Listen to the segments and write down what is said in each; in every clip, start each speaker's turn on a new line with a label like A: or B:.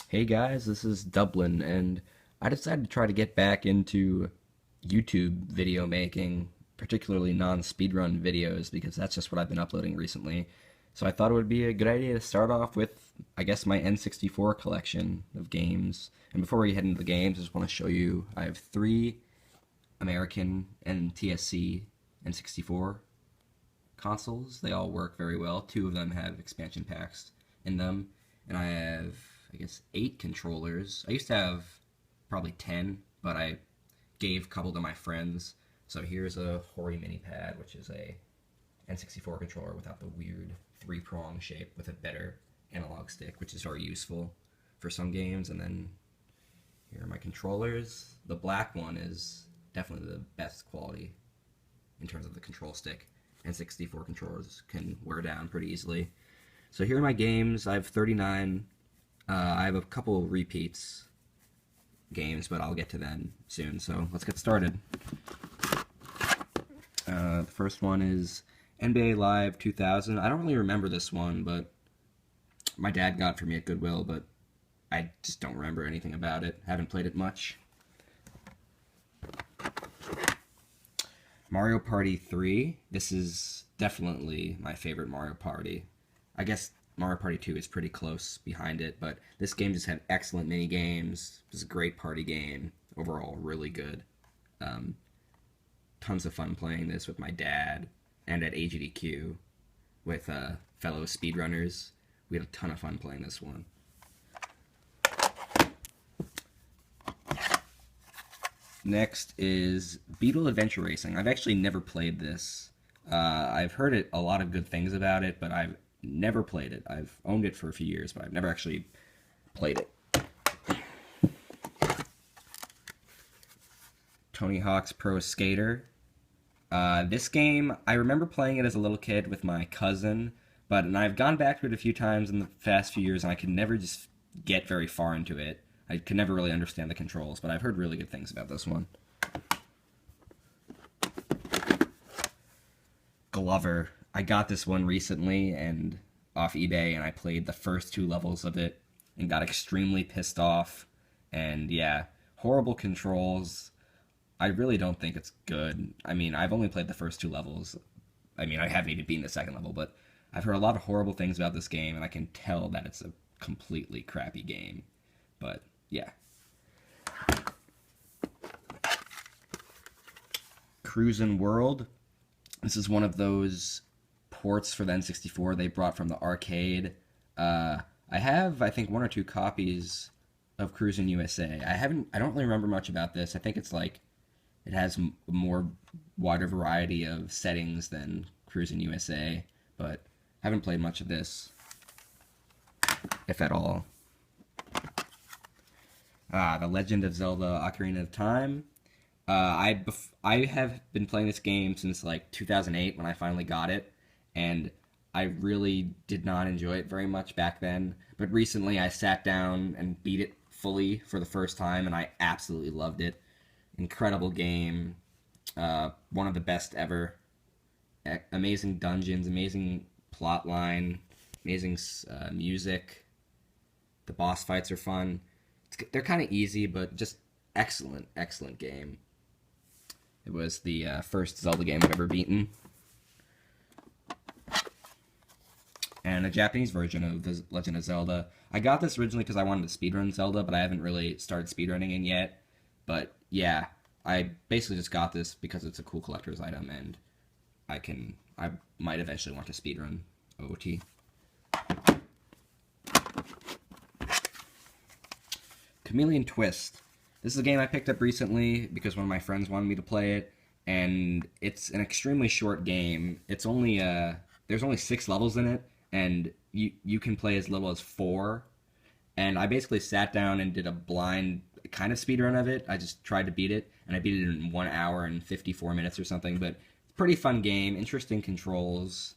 A: Hey guys, this is Dublin, and I decided to try to get back into YouTube video making, particularly non-speedrun videos, because that's just what I've been uploading recently. So I thought it would be a good idea to start off with, I guess, my N64 collection of games. And before we head into the games, I just want to show you I have three American NTSC N64 consoles. They all work very well. Two of them have expansion packs in them, and I have, I guess, 8 controllers. I used to have probably 10, but I gave a couple to my friends. So here's a Hori mini pad, which is a N64 controller without the weird three-prong shape with a better analog stick, which is very useful for some games. And then here are my controllers. The black one is definitely the best quality in terms of the control stick. N64 controllers can wear down pretty easily. So here are my games. I have 39. I have a couple repeats games, but I'll get to them soon. So let's get started. The first one is NBA Live 2000. I don't really remember this one, but my dad got it for me at Goodwill, but I just don't remember anything about it. Haven't played it much. Mario Party 3. This is definitely my favorite Mario Party. I guess Mario Party 2 is pretty close behind it, but this game just had excellent mini games. It was a great party game. Overall, really good. Tons of fun playing this with my dad and at AGDQ with fellow speedrunners. We had a ton of fun playing this one. Next is Beetle Adventure Racing. I've actually never played this. I've heard a lot of good things about it, but I've never played it. I've owned it for a few years, but I've never actually played it. Tony Hawk's Pro Skater. This game, I remember playing it as a little kid with my cousin, and I've gone back to it a few times in the past few years, and I could never just get very far into it. I could never really understand the controls, but I've heard really good things about this one. Glover. I got this one recently and off eBay, and I played the first 2 levels of it and got extremely pissed off. And yeah, horrible controls. I really don't think it's good. I mean, I've only played the first 2 levels. I mean, I haven't even beaten the second level, but I've heard a lot of horrible things about this game, and I can tell that it's a completely crappy game. But yeah. Cruisin World. This is one of those ports for the N64 they brought from the arcade. I have, I think, 1 or 2 copies of Cruisin Usa. I don't really remember much about this. I think it's like, it has a more wider variety of settings than Cruisin Usa, but I haven't played much of this, if at all. The Legend of Zelda Ocarina of Time. I have been playing this game since like 2008 when I finally got it, and I really did not enjoy it very much back then. But recently I sat down and beat it fully for the first time, and I absolutely loved it. Incredible game, one of the best ever. Amazing dungeons, amazing plot line, amazing music. The boss fights are fun. They're kind of easy, but just excellent, excellent game. It was the first Zelda game I've ever beaten. And a Japanese version of The Legend of Zelda. I got this originally because I wanted to speedrun Zelda, but I haven't really started speedrunning it yet. But yeah, I basically just got this because it's a cool collector's item, and I might eventually want to speedrun OOT. Chameleon Twist. This is a game I picked up recently because one of my friends wanted me to play it, and it's an extremely short game. It's only there's only 6 levels in it, and you can play as little as 4. And I basically sat down and did a blind kind of speedrun of it. I just tried to beat it, and I beat it in 1 hour and 54 minutes or something. But it's a pretty fun game, interesting controls.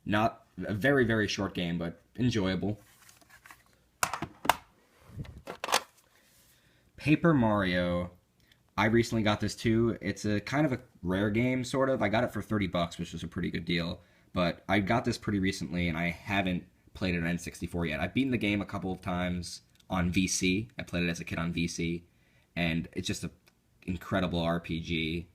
A: Not a very, very short game, but enjoyable. Paper Mario. I recently got this too. It's a kind of a rare game, sort of. I got it for $30, which was a pretty good deal. But I got this pretty recently, and I haven't played it on N64 yet. I've beaten the game a couple of times on VC. I played it as a kid on VC, and it's just an incredible RPG.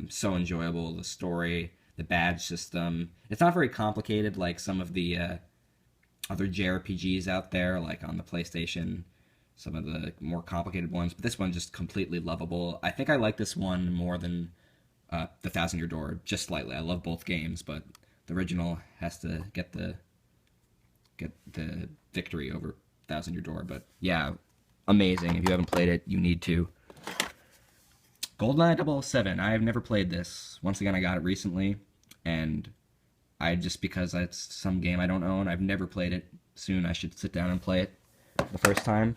A: So enjoyable. The story, the badge system. It's not very complicated like some of the other JRPGs out there, like on the PlayStation. Some of the more complicated ones, but this one's just completely lovable. I think I like this one more than the Thousand Year Door, just slightly. I love both games, but the original has to get the victory over Thousand Year Door. But yeah, amazing. If you haven't played it, you need to. GoldenEye 007. I have never played this. Once again, I got it recently, and because it's some game I don't own, I've never played it. Soon I should sit down and play it the first time.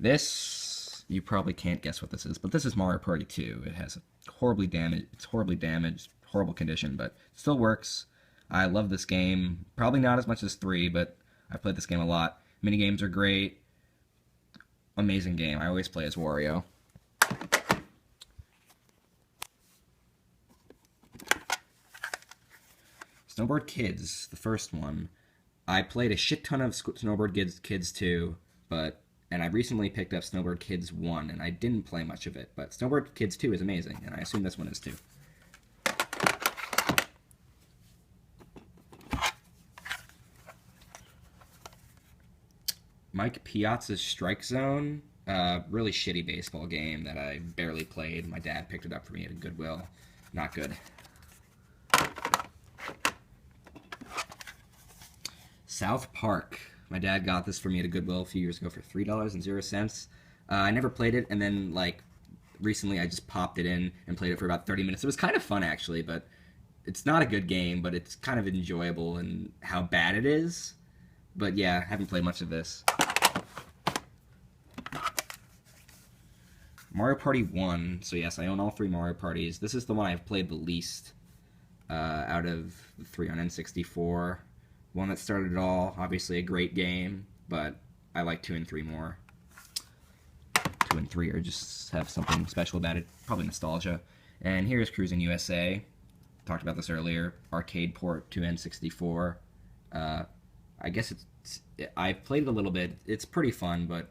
A: This, you probably can't guess what this is, but this is Mario Party 2. It has horribly damaged, horrible condition, but it still works. I love this game. Probably not as much as 3, but I've played this game a lot. Minigames are great. Amazing game. I always play as Wario. Snowboard Kids, the first one. I played a shit ton of Snowboard Kids 2, and I recently picked up Snowboard Kids 1, and I didn't play much of it, but Snowboard Kids 2 is amazing, and I assume this one is too. Mike Piazza's Strike Zone, really shitty baseball game that I barely played. My dad picked it up for me at Goodwill. Not good. South Park. My dad got this for me at a Goodwill a few years ago for $3.00. I never played it, and then, like, recently I just popped it in and played it for about 30 minutes. It was kind of fun, actually, but it's not a good game, but it's kind of enjoyable in how bad it is. But yeah, I haven't played much of this. Mario Party 1. So yes, I own all 3 Mario Parties. This is the one I've played the least out of the 3 on N64. One that started it all. Obviously a great game, but I like 2 and 3 more. 2 and 3 just have something special about it. Probably nostalgia. And here's Cruisin USA. Talked about this earlier. Arcade port to N64. I guess I've played it a little bit. It's pretty fun, but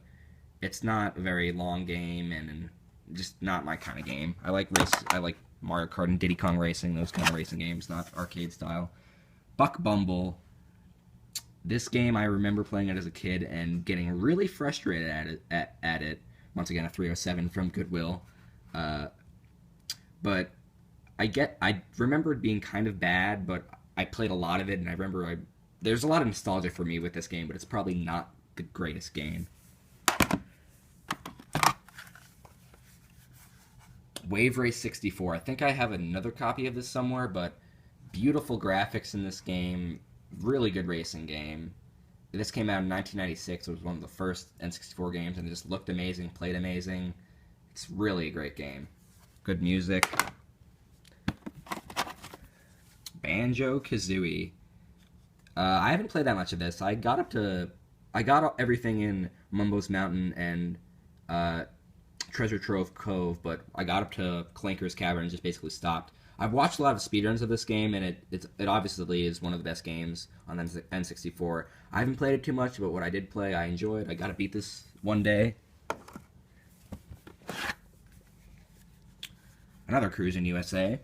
A: it's not a very long game and just not my kind of game. I like Mario Kart and Diddy Kong Racing, those kind of racing games, not arcade style. Buck Bumble. This game, I remember playing it as a kid and getting really frustrated at it. Once again, a 307 from Goodwill. But I remember it being kind of bad, but I played a lot of it, and I remember there's a lot of nostalgia for me with this game, but it's probably not the greatest game. Waverace 64. I think I have another copy of this somewhere, but beautiful graphics in this game. Really good racing game. This came out in 1996. It was one of the first N64 games, and it just looked amazing, played amazing. It's really a great game. Good music. Banjo-Kazooie. I haven't played that much of this. I got everything in Mumbo's Mountain and Treasure Trove Cove, but I got up to Clanker's Cavern and just basically stopped. I've watched a lot of speedruns of this game, and it obviously is one of the best games on N64. I haven't played it too much, but what I did play, I enjoyed. I gotta beat this one day. Another Cruisin USA.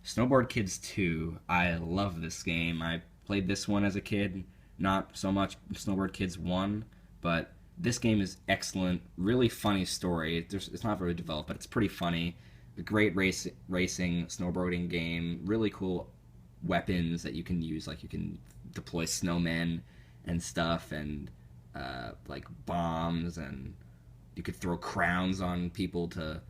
A: Snowboard Kids 2. I love this game. I played this one as a kid. Not so much Snowboard Kids 1, but this game is excellent. Really funny story. It's not very developed, but it's pretty funny. A great racing snowboarding game. Really cool weapons that you can use. Like you can deploy snowmen and stuff, and like bombs, and you could throw crowns on people to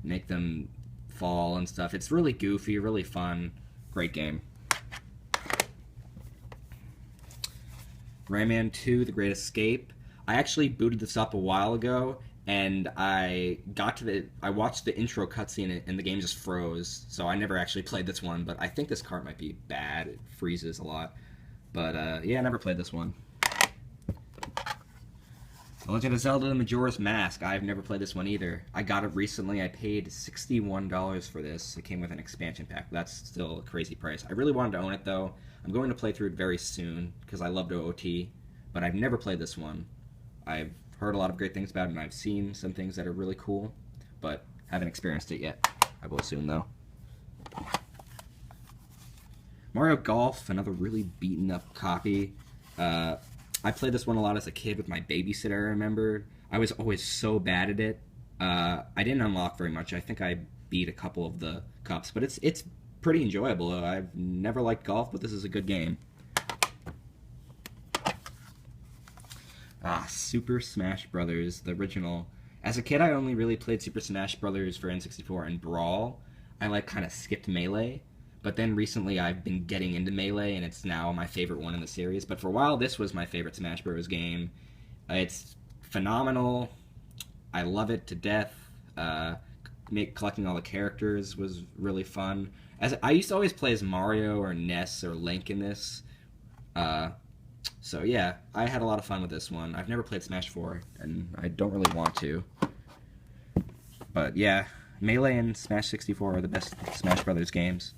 A: make them fall and stuff. It's really goofy, really fun. Great game. Rayman 2: The Great Escape. I actually booted this up a while ago, and I watched the intro cutscene, and the game just froze, so I never actually played this one, but I think this cart might be bad. It freezes a lot. But, yeah, I never played this one. The Legend of Zelda: Majora's Mask. I've never played this one either. I got it recently. I paid $61 for this. It came with an expansion pack. That's still a crazy price. I really wanted to own it though. I'm going to play through it very soon because I love OOT, but I've never played this one. I've heard a lot of great things about it, and I've seen some things that are really cool, but haven't experienced it yet. I will soon though. Mario Golf, another really beaten up copy. I played this one a lot as a kid with my babysitter, I remember. I was always so bad at it. I didn't unlock very much. I think I beat a couple of the cups, but it's pretty enjoyable. I've never liked golf, but this is a good game. Super Smash Brothers, the original. As a kid, I only really played Super Smash Brothers for N64 and Brawl. I kind of skipped Melee. But then recently I've been getting into Melee, and it's now my favorite one in the series. But for a while, this was my favorite Smash Bros. Game. It's phenomenal. I love it to death. Collecting all the characters was really fun. I used to always play as Mario or Ness or Link in this. So yeah, I had a lot of fun with this one. I've never played Smash 4, and I don't really want to. But yeah, Melee and Smash 64 are the best Smash Brothers games.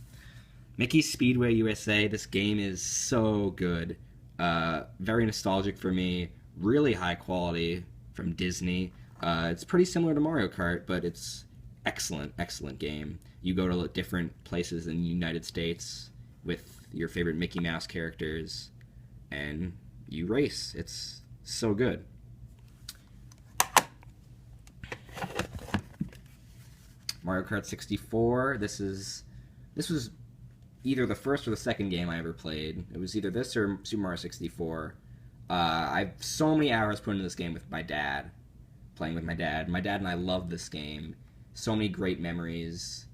A: Mickey's Speedway USA, this game is so good. Very nostalgic for me. Really high quality from Disney. It's pretty similar to Mario Kart, but it's excellent, excellent game. You go to different places in the United States with your favorite Mickey Mouse characters, and you race. It's so good. Mario Kart 64, this was either the first or the second game I ever played. It was either this or Super Mario 64. I've so many hours put into this game with my dad, playing with my dad. My dad and I love this game. So many great memories.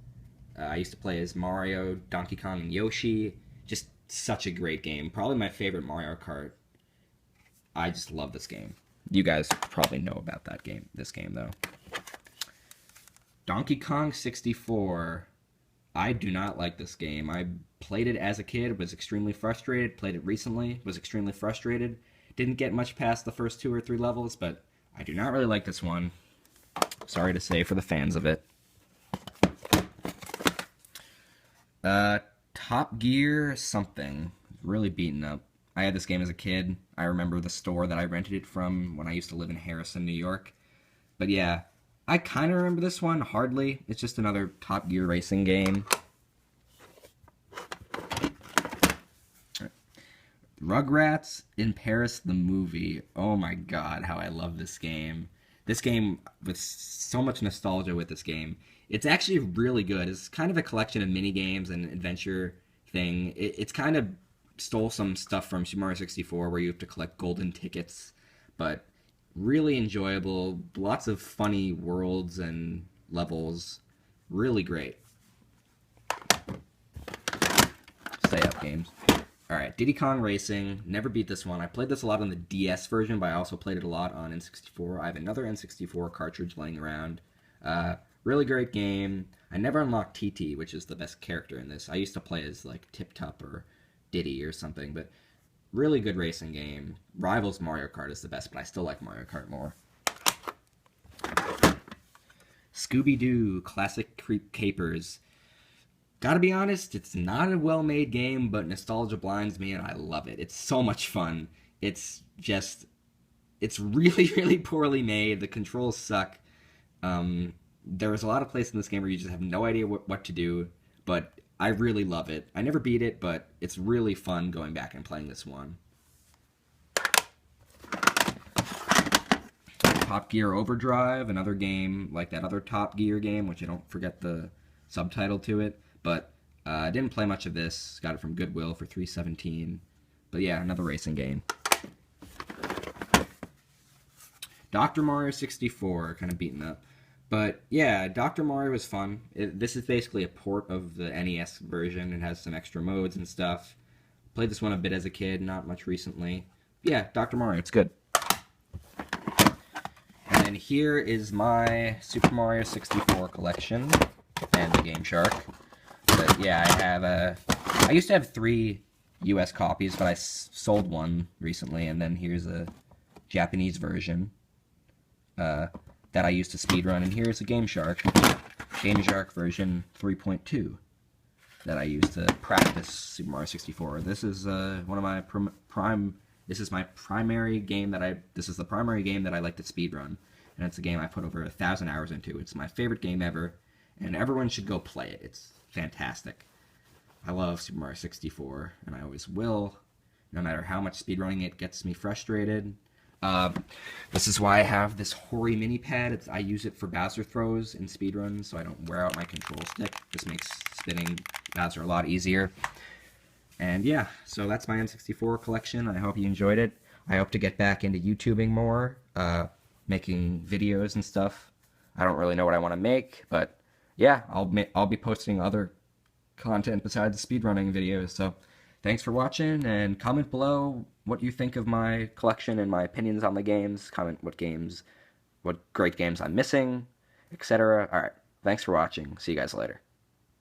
A: I used to play as Mario, Donkey Kong, and Yoshi. Just such a great game. Probably my favorite Mario Kart. I just love this game. You guys probably know about this game though. Donkey Kong 64. I do not like this game. I played it as a kid, was extremely frustrated. Played it recently, was extremely frustrated. Didn't get much past the first 2 or 3 levels, but I do not really like this one. Sorry to say for the fans of it. Top Gear something. Really beaten up. I had this game as a kid. I remember the store that I rented it from when I used to live in Harrison, New York. But yeah, I kind of remember this one, hardly. It's just another Top Gear racing game. Rugrats in Paris, the movie. Oh my god, how I love this game. This game, with so much nostalgia with this game. It's actually really good. It's kind of a collection of mini games and adventure thing. It's kind of stole some stuff from Super Mario 64 where you have to collect golden tickets, but really enjoyable. Lots of funny worlds and levels. Really great. Stay up, games. Alright, Diddy Kong Racing. Never beat this one. I played this a lot on the DS version, but I also played it a lot on N64. I have another N64 cartridge laying around. Really great game. I never unlocked TT, which is the best character in this. I used to play as Tip Top or Diddy or something, but really good racing game. Rivals Mario Kart is the best, but I still like Mario Kart more. Scooby-Doo Classic Capers. Gotta be honest, it's not a well-made game, but nostalgia blinds me, and I love it. It's so much fun. It's really, really poorly made. The controls suck. There's a lot of places in this game where you just have no idea what to do, but I really love it. I never beat it, but it's really fun going back and playing this one. Top Gear Overdrive, another game like that other Top Gear game, which I don't forget the subtitle to it, but I didn't play much of this. Got it from Goodwill for $3.17. But yeah, another racing game. Dr. Mario 64, kind of beaten up. But yeah, Dr. Mario was fun. This is basically a port of the NES version. It has some extra modes and stuff. Played this one a bit as a kid, not much recently. Yeah, Dr. Mario, it's good. And then here is my Super Mario 64 collection and the Game Shark. But yeah, I used to have 3 US copies, but I sold one recently, and then here's a Japanese version. that I use to speedrun, and here's a Game Shark version 3.2 that I use to practice Super Mario 64. This is one of my This is my primary game This is the primary game that I like to speedrun, and it's a game I put over 1,000 hours into. It's my favorite game ever, and everyone should go play it. It's fantastic. I love Super Mario 64, and I always will, no matter how much speedrunning it gets me frustrated. This is why I have this Hori mini pad. I use it for Bowser throws in speedruns, so I don't wear out my control stick. This makes spinning Bowser a lot easier. And yeah, so that's my N64 collection. I hope you enjoyed it. I hope to get back into YouTubing more, making videos and stuff. I don't really know what I want to make, but yeah, I'll be posting other content besides speedrunning videos. So thanks for watching, and comment below what you think of my collection and my opinions on the games. Comment what great games I'm missing, etc. Alright, thanks for watching. See you guys later.